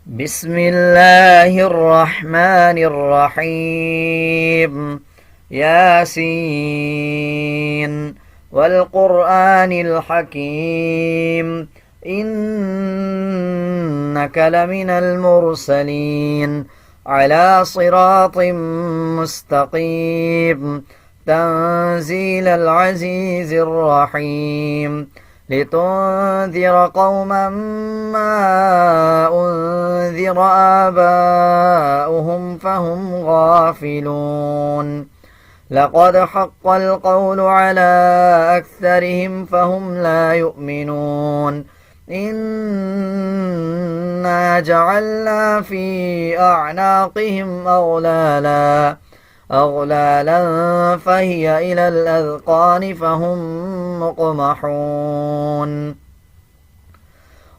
بسم الله الرحمن الرحيم. ياسين والقرآن الحكيم إنك لمن المرسلين على صراط مستقيم تنزيل العزيز الرحيم لتنذر قوما ما أنذر آباؤهم فهم غافلون لقد حق القول على أكثرهم فهم لا يؤمنون إنا جعلنا في أعناقهم أغلالا فهي إلى الأذقان فهم مقمحون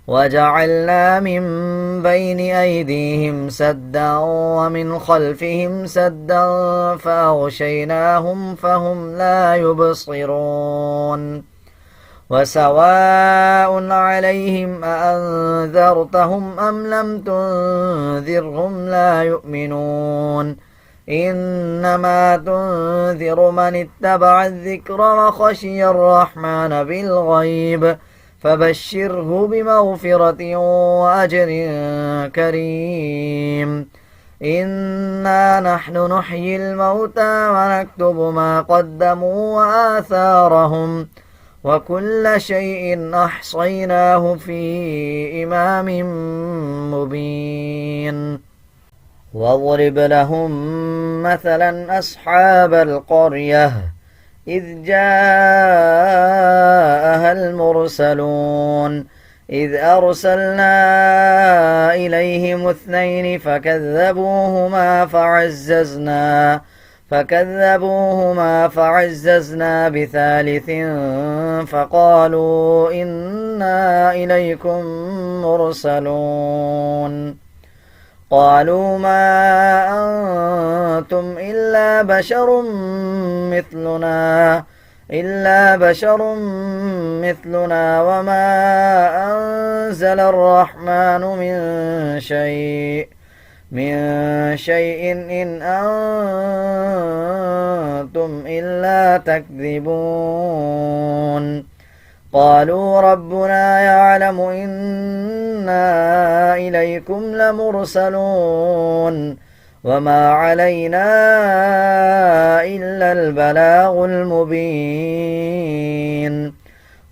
وجعلنا من بين أيديهم سدا ومن خلفهم سدا فأغشيناهم فهم لا يبصرون وسواء عليهم أأنذرتهم أم لم تنذرهم لا يؤمنون إنما تنذر من اتبع الذكر وخشي الرحمن بالغيب فبشره بمغفرة وأجر كريم إنا نحن نحيي الموتى ونكتب ما قدموا وآثارهم وكل شيء أحصيناه في إمام مبين واضرب لهم مثلا أصحاب القرية إذ جاءها المرسلون إذ أرسلنا إليهم اثنين فكذبوهما فعززنا بثالث فقالوا إنا إليكم مرسلون قالوا ما أنتم إلا بشر مثلنا وما أنزل الرحمن من شيء إن أنتم إلا تكذبون قالوا ربنا يعلم إنا إليكم لمرسلون وما علينا إلا البلاغ المبين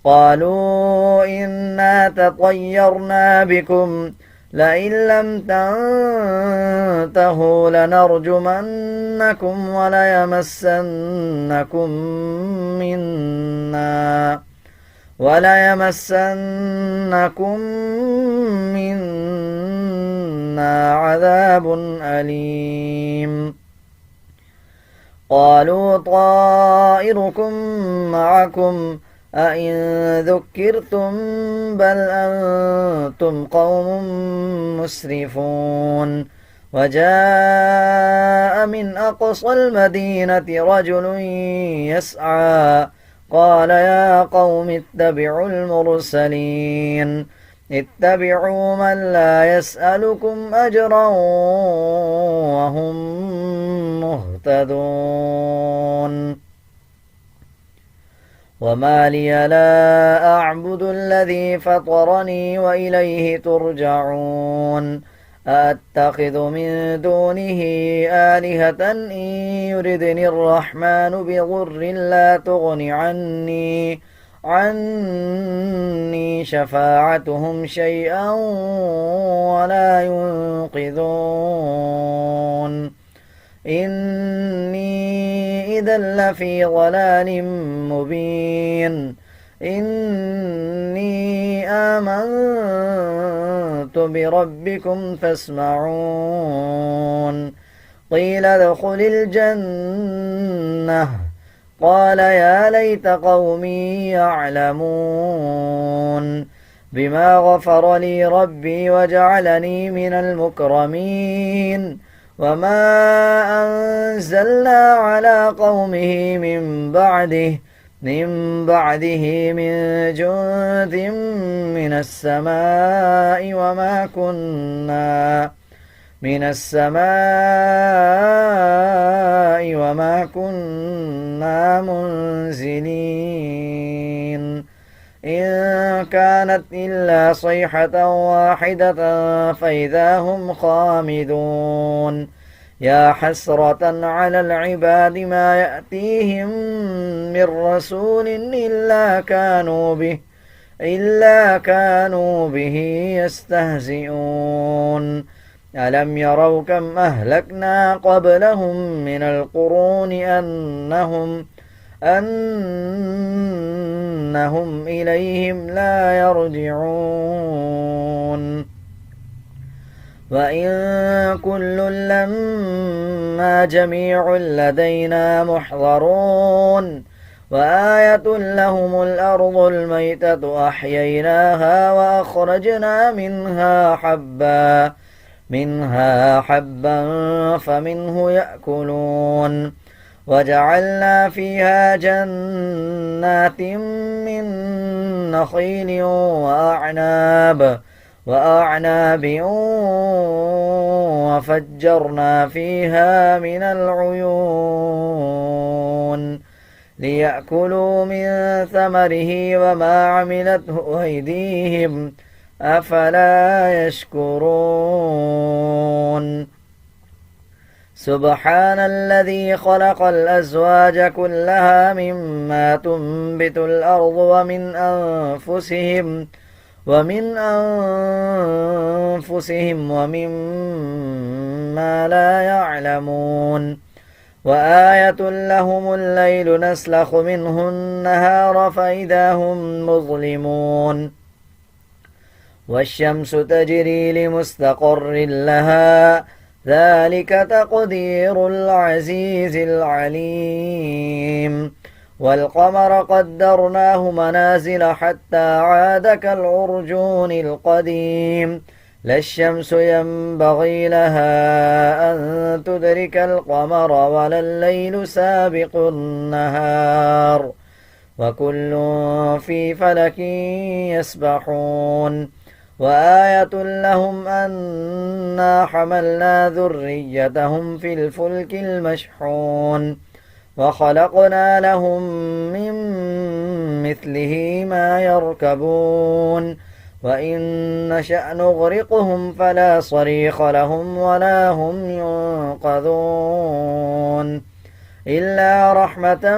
قالوا إنا تطيرنا بكم لئن لم تنتهوا لنرجمنكم وليمسنكم منا عذاب أليم قالوا طائركم معكم أئن ذكرتم بل أنتم قوم مسرفون وجاء من أقصى المدينة رجل يسعى قال يا قوم اتبعوا المرسلين اتبعوا من لا يسألكم أجرا وهم مهتدون وما لي لا أعبد الذي فطرني وإليه ترجعون أأتخذ من دونه آلهة إن يردني الرحمن بضر لا تغن عني شفاعتهم شيئا ولا ينقذون إني إذا لفي ضلال مبين إني آمنت بربكم فاسمعون قيل ادخل الجنة قال يا ليت قومي يعلمون بما غفر لي ربي وجعلني من المكرمين وما أنزلنا على قومه من بعده من بعده من جند من السماء وما كنا منزلين إن كانت إلا صيحة واحدة فإذا هم خامدون يا حسرة على العباد ما يأتيهم من رسول إلا كانوا به يستهزئون ألم يروا كم أهلكنا قبلهم من القرون أنهم إليهم لا يرجعون وإن كل لما جميع لدينا محضرون وآية لهم الأرض الميتة أحييناها وأخرجنا منها حبا فمنه يأكلون وجعلنا فيها جنات من نخيل وأعناب وفجرنا فيها من العيون ليأكلوا من ثمره وما عملته أيديهم أفلا يشكرون سبحان الذي خلق الأزواج كلها مما تنبت الأرض ومن أنفسهم ومما لا يعلمون وآية لهم الليل نسلخ منه النهار فإذا هم مظلمون والشمس تجري لمستقر لها ذلك تقدير العزيز العليم والقمر قدرناه منازل حتى عاد كالعرجون القديم لا الشمس ينبغي لها أن تدرك القمر ولا الليل سابق النهار وكل في فلك يسبحون وآية لهم أنا حملنا ذريتهم في الفلك المشحون وخلقنا لهم من مثله ما يركبون وإن نشأ نغرقهم فلا صريخ لهم ولا هم ينقذون إلا رحمة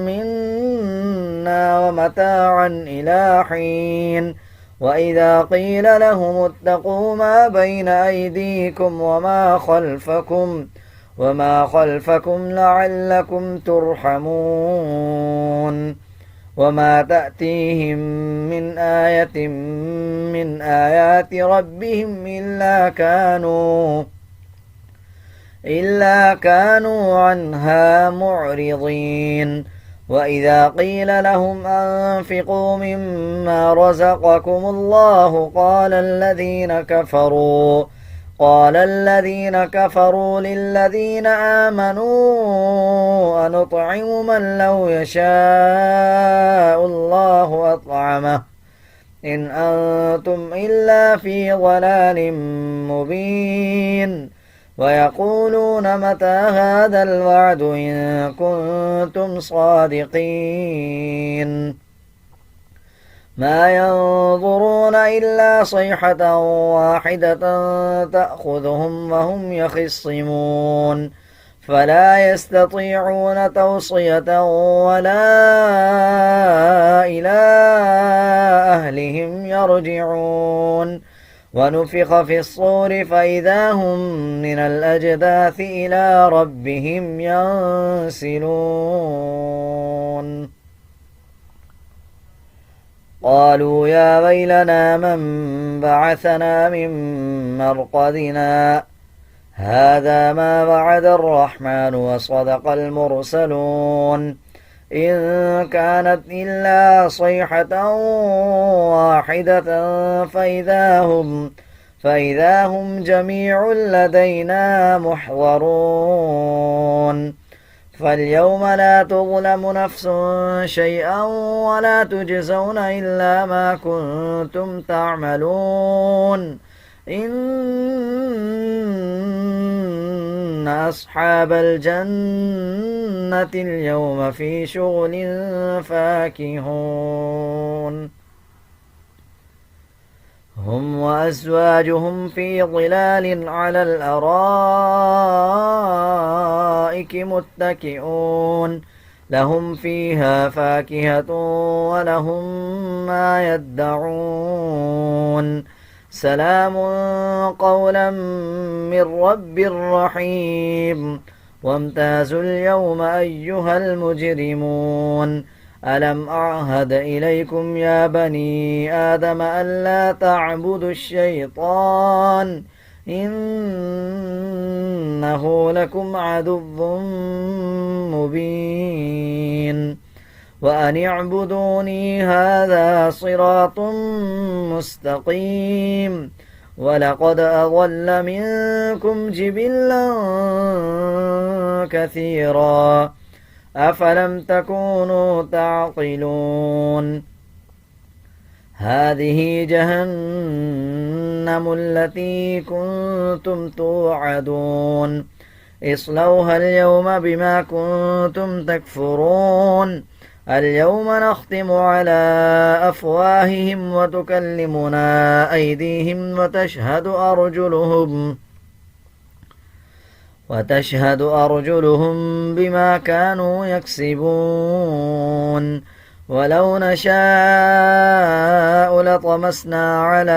منا ومتاعا إلى حين وإذا قيل لهم اتقوا ما بين أيديكم وما خلفكم لعلكم ترحمون وما تأتيهم من آية من آيات ربهم إلا كانوا عنها معرضين وإذا قيل لهم أنفقوا مما رزقكم الله قال الذين كفروا للذين آمنوا أنطعم من لو يشاء الله أطعمه إن أنتم إلا في ضلال مبين ويقولون متى هذا الوعد إن كنتم صادقين ما ينظرون إلا صيحة واحدة تأخذهم وهم يخصمون فلا يستطيعون توصية ولا إلى أهلهم يرجعون ونفخ في الصور فإذا هم من الأجداث إلى ربهم ينسلون قالوا يا ويلنا من بعثنا من مرقدنا هذا ما وعد الرحمن وصدق المرسلون إن كانت إلا صيحة واحدة فإذا هم جميع لدينا محضرون فاليوم لا تظلم نفس شيئا ولا تجزون إلا ما كنتم تعملون إن أصحاب الجنة اليوم في شغل فاكهون هم وأزواجهم في ظلال على الأرائك متكئون لهم فيها فاكهة ولهم ما يدعون سلام قولا من رب رحيم وامتازوا اليوم أيها المجرمون ألم أعهد إليكم يا بني آدم ألا تعبدوا الشيطان إنه لكم عدو مبين وأن اعبدوني هذا صراط مستقيم ولقد أضل منكم جبلا كثيرا أفلم تكونوا تعقلون هذه جهنم التي كنتم توعدون اصلوها اليوم بما كنتم تكفرون اليوم نختم على أفواههم وتكلمنا أيديهم وتشهد أرجلهم بما كانوا يكسبون ولو نشاء لطمسنا على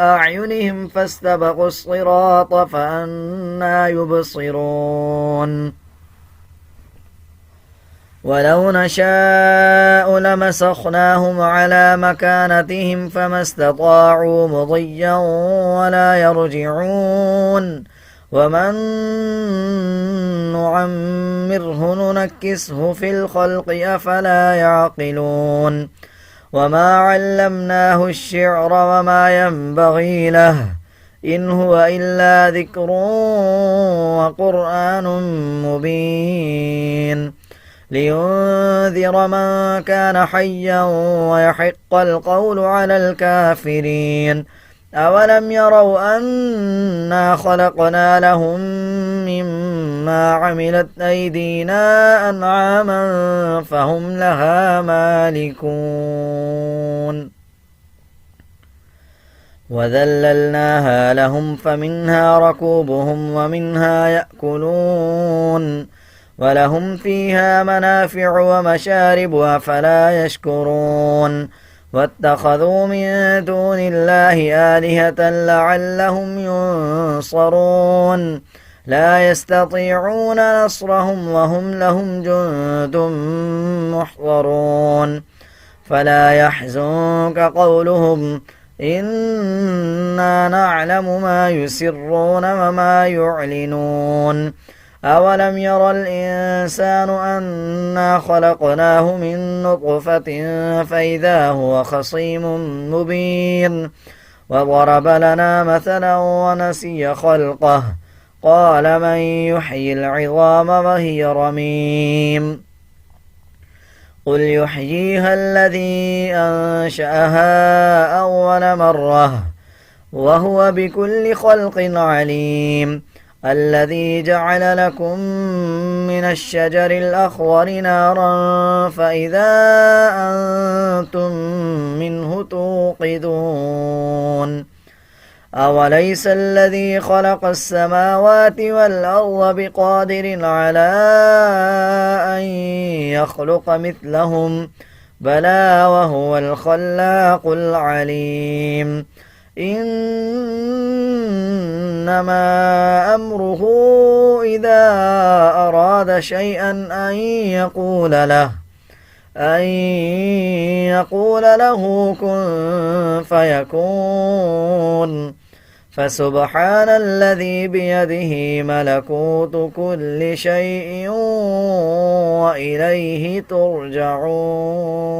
أعينهم فاستبقوا الصراط فأنى يبصرون ولو نشاء لمسخناهم على مكانتهم فما استطاعوا مضيا ولا يرجعون ومن نعمره ننكسه في الخلق أفلا يعقلون وما علمناه الشعر وما ينبغي له إن هو إلا ذكر وقرآن مبين لينذر من كان حيا ويحق القول على الكافرين أولم يروا أنا خلقنا لهم مما عملت أيدينا أنعاما فهم لها مالكون وذللناها لهم فمنها ركوبهم ومنها يأكلون ولهم فيها منافع ومشارب أفلا يشكرون واتخذوا من دون الله آلهة لعلهم ينصرون لا يستطيعون نصرهم وهم لهم جند محضرون فلا يحزنك قولهم إنا نعلم ما يسرون وما يعلنون أولم ير الإنسان أنا خلقناه من نطفة فإذا هو خصيم مبين وضرب لنا مثلا ونسي خلقه قال من يحيي العظام وهي رميم قل يحييها الذي أنشأها أول مرة وهو بكل خلق عليم الذي جعل لكم من الشجر الأخضر نارا فإذا أنتم منه توقدون أوليس الذي خلق السماوات والأرض بقادر على أن يخلق مثلهم بلى وهو الخلاق العليم إنما أمره إذا أراد شيئا أن يقول له كن فيكون فسبحان الذي بيده ملكوت كل شيء وإليه ترجعون